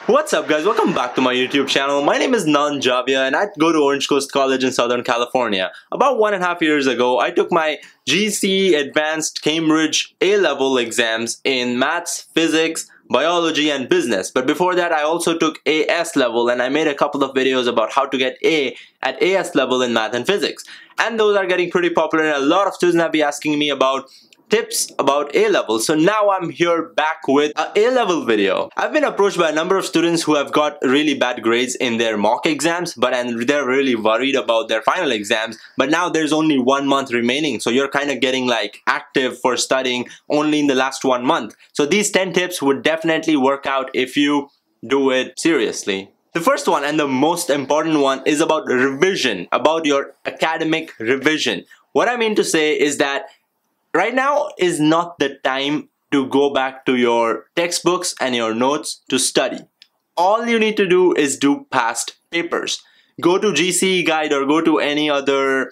What's up guys, welcome back to my YouTube channel. My name is Nand Javia and I go to Orange Coast College in Southern California. About 1.5 years ago, I took my GC Advanced Cambridge A-level exams in maths, physics, biology and business. But before that, I also took AS level and I made a couple of videos about how to get A at AS level in math and physics. And those are getting pretty popular and a lot of students have been asking me about tips about A-level. So now I'm here back with an A-level video. I've been approached by a number of students who have got really bad grades in their mock exams, and they're really worried about their final exams. But now there's only 1 month remaining, so you're kind of getting like active for studying only in the last 1 month. So these 10 tips would definitely work out if you do it seriously. The first one and the most important one is about revision, about your academic revision. What I mean to say is that right now is not the time to go back to your textbooks and your notes to study. All you need to do is do past papers. Go to GCE Guide or go to any other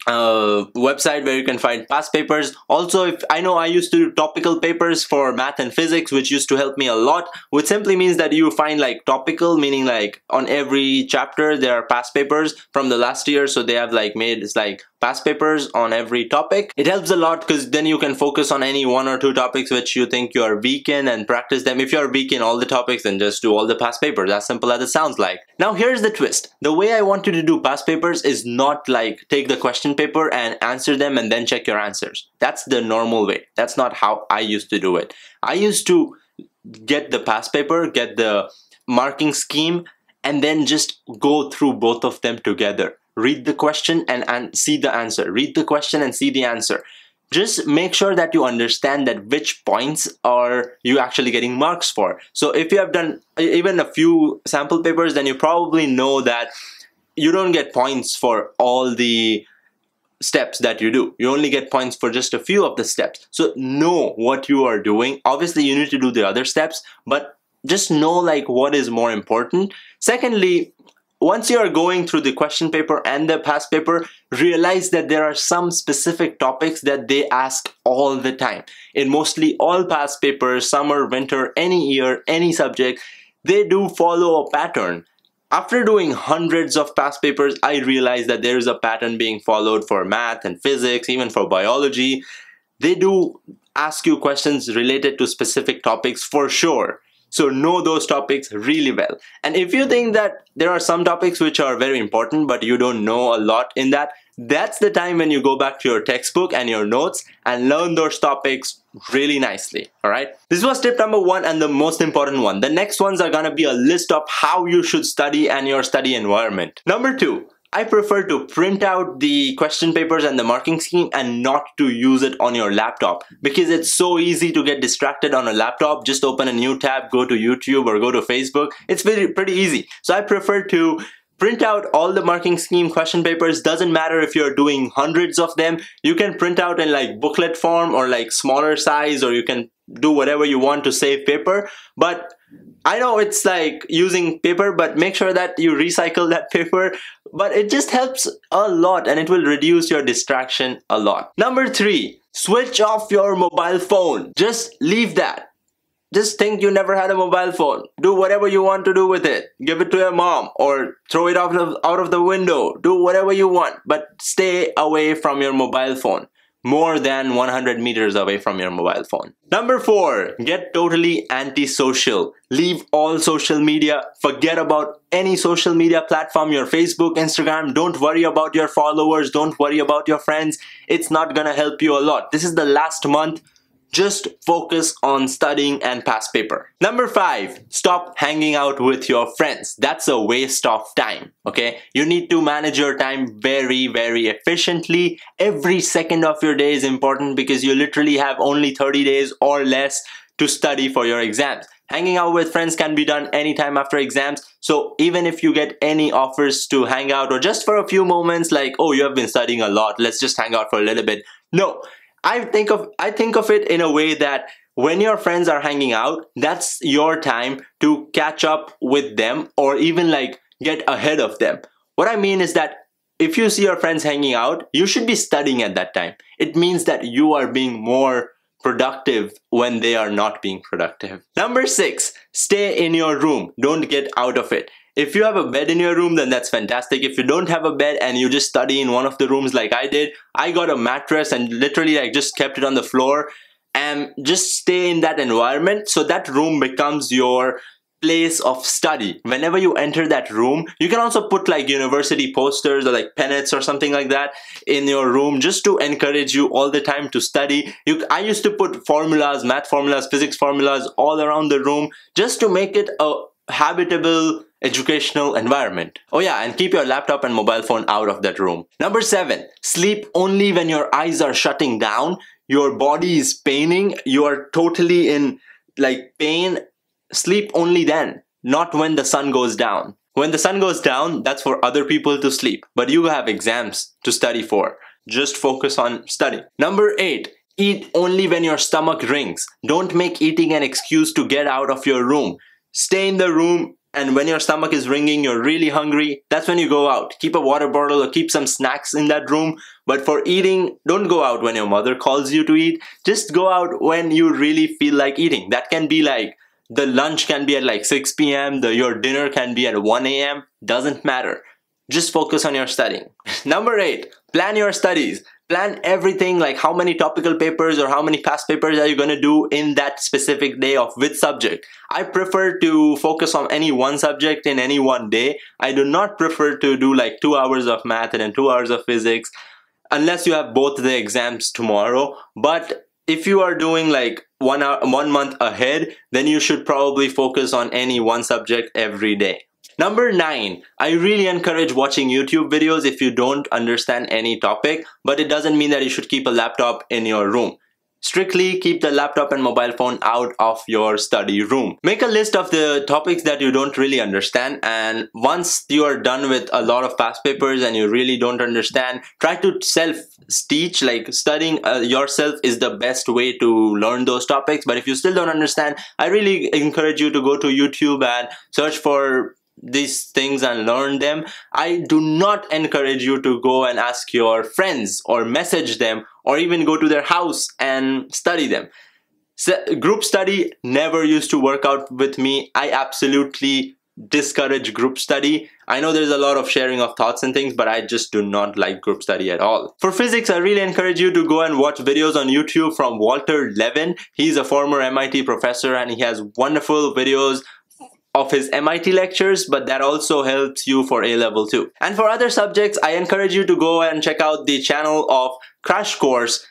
website where you can find past papers. Also, I know I used to do topical papers for math and physics, which used to help me a lot, which simply means that you find like topical, meaning like on every chapter there are past papers from the last year, so they have like made it's like past papers on every topic. It helps a lot because then you can focus on any 1 or 2 topics which you think you are weak in and practice them. If you are weak in all the topics, then just do all the past papers, as simple as it sounds like. Now here's the twist. The way I want you to do past papers is not like take the question paper and answer them and then check your answers. That's the normal way. That's not how I used to do it. I used to get the past paper, get the marking scheme, and then just go through both of them together. Read the question and see the answer. Read the question and see the answer. Just make sure that you understand that which points are you actually getting marks for. So if you have done even a few sample papers, then you probably know that you don't get points for all the steps that you do. You only get points for just a few of the steps. So know what you are doing. Obviously you need to do the other steps, but just know like what is more important. Secondly, once you are going through the question paper and the past paper, realize that there are some specific topics that they ask all the time. In mostly all past papers, summer, winter, any year, any subject, they do follow a pattern. After doing hundreds of past papers, I realized that there is a pattern being followed for math and physics, even for biology. They do ask you questions related to specific topics for sure. So know those topics really well. And if you think that there are some topics which are very important but you don't know a lot in that, that's the time when you go back to your textbook and your notes and learn those topics really nicely. Alright? This was tip number 1 and the most important one. The next ones are gonna be a list of how you should study and your study environment. Number 2. I prefer to print out the question papers and the marking scheme and not to use it on your laptop because it's so easy to get distracted on a laptop. Just open a new tab, go to YouTube or go to Facebook. It's pretty easy. So I prefer to print out all the marking scheme question papers. Doesn't matter if you're doing hundreds of them. You can print out in like booklet form or like smaller size, or you can do whatever you want to save paper. But I know it's like using paper, but make sure that you recycle that paper. But it just helps a lot and it will reduce your distraction a lot. Number 3, switch off your mobile phone. Just leave that. Just think you never had a mobile phone. Do whatever you want to do with it. Give it to your mom or throw it out of the window. Do whatever you want, but stay away from your mobile phone. More than 100 meters away from your mobile phone. Number 4, get totally antisocial. Leave all social media. Forget about any social media platform, your Facebook, Instagram. Don't worry about your followers. Don't worry about your friends. It's not gonna help you a lot. This is the last month. Just focus on studying and past paper. Number 5, stop hanging out with your friends. That's a waste of time, okay? You need to manage your time very, very efficiently. Every second of your day is important because you literally have only 30 days or less to study for your exams. Hanging out with friends can be done anytime after exams. So even if you get any offers to hang out or just for a few moments like, oh, you have been studying a lot, let's just hang out for a little bit. No. I think of it in a way that when your friends are hanging out, that's your time to catch up with them or even like get ahead of them. What I mean is that if you see your friends hanging out, you should be studying at that time. It means that you are being more productive when they are not being productive. Number 6, stay in your room. Don't get out of it. If you have a bed in your room, then that's fantastic. If you don't have a bed and you just study in one of the rooms like I did, I got a mattress and literally I just kept it on the floor and just stay in that environment. So that room becomes your place of study. Whenever you enter that room, you can also put like university posters or like pennants or something like that in your room just to encourage you all the time to study. I used to put formulas, math formulas, physics formulas all around the room just to make it a habitable educational environment. Oh yeah, and keep your laptop and mobile phone out of that room. Number 7, sleep only when your eyes are shutting down, your body is paining, you are totally in like pain. Sleep only then, not when the sun goes down. When the sun goes down, that's for other people to sleep, but you have exams to study for. Just focus on study. Number 8, eat only when your stomach rings. Don't make eating an excuse to get out of your room. Stay in the room, and when your stomach is ringing, you're really hungry, that's when you go out. Keep a water bottle or keep some snacks in that room. But for eating, don't go out when your mother calls you to eat. Just go out when you really feel like eating. That can be like, the lunch can be at like 6 p.m. Your dinner can be at 1 a.m. Doesn't matter. Just focus on your studying. Number 8, plan your studies. Plan everything, like how many topical papers or how many past papers are you going to do in that specific day of which subject. I prefer to focus on any one subject in any one day. I do not prefer to do like 2 hours of math and then 2 hours of physics unless you have both the exams tomorrow. But if you are doing like 1 month ahead, then you should probably focus on any one subject every day. Number 9, I really encourage watching YouTube videos if you don't understand any topic, but it doesn't mean that you should keep a laptop in your room. Strictly keep the laptop and mobile phone out of your study room. Make a list of the topics that you don't really understand, and once you are done with a lot of past papers and you really don't understand, try to self-teach. Like studying yourself is the best way to learn those topics. But if you still don't understand, I really encourage you to go to YouTube and search for these things and learn them. I do not encourage you to go and ask your friends or message them or even go to their house and study them. Group study never used to work out with me. I absolutely discourage group study. I know there's a lot of sharing of thoughts and things, but I just do not like group study at all. For physics, I really encourage you to go and watch videos on YouTube from Walter Levin. He's a former MIT professor and he has wonderful videos of his MIT lectures, but that also helps you for A-level too. And for other subjects, I encourage you to go and check out the channel of Crash Course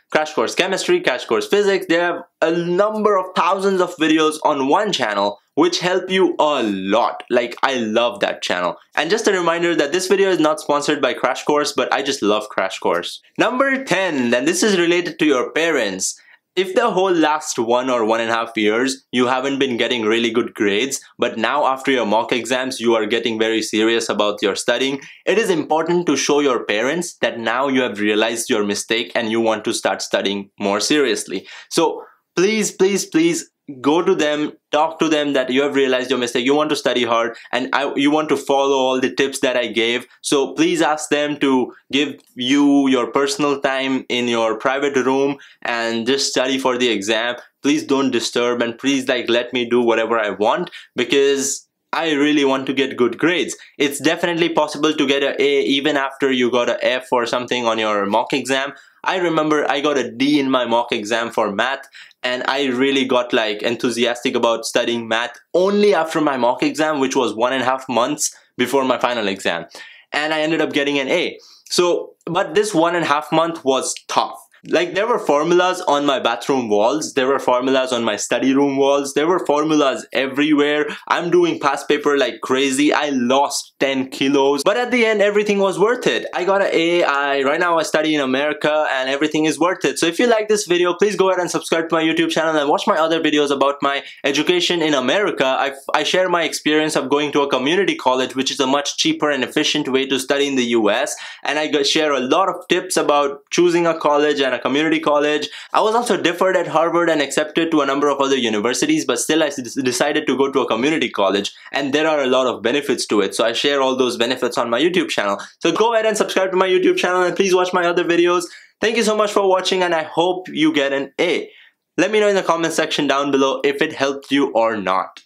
Chemistry, Crash Course Physics. They have a number of thousands of videos on one channel which help you a lot. Like, I love that channel. And just a reminder that this video is not sponsored by Crash Course, but I just love Crash Course. Number 10, and this is related to your parents. If the whole last 1 or 1.5 years you haven't been getting really good grades, but now after your mock exams you are getting very serious about your studying, it is important to show your parents that now you have realized your mistake and you want to start studying more seriously. So please, please, please go to them, talk to them that you have realized your mistake, you want to study hard, and you want to follow all the tips that I gave. So please ask them to give you your personal time in your private room and just study for the exam. Please don't disturb, and please let me do whatever I want, because I really want to get good grades. It's definitely possible to get an A even after you got an F or something on your mock exam. I remember I got a D in my mock exam for math, and I really got enthusiastic about studying math only after my mock exam, which was 1.5 months before my final exam. And I ended up getting an A. So, but this 1.5 month was tough. There were formulas on my bathroom walls, there were formulas on my study room walls, there were formulas everywhere. I'm doing past paper like crazy. I lost 10 kilos, but at the end everything was worth it. I got an A. Right now I study in America and everything is worth it. So if you like this video, please go ahead and subscribe to my YouTube channel and watch my other videos about my education in America. I share my experience of going to a community college, which is a much cheaper and efficient way to study in the US, and I share a lot of tips about choosing a college and a community college. I was also deferred at Harvard and accepted to a number of other universities, but still I decided to go to a community college, and there are a lot of benefits to it. So I share all those benefits on my YouTube channel. So go ahead and subscribe to my YouTube channel and please watch my other videos. Thank you so much for watching, and I hope you get an A. Let me know in the comment section down below if it helped you or not.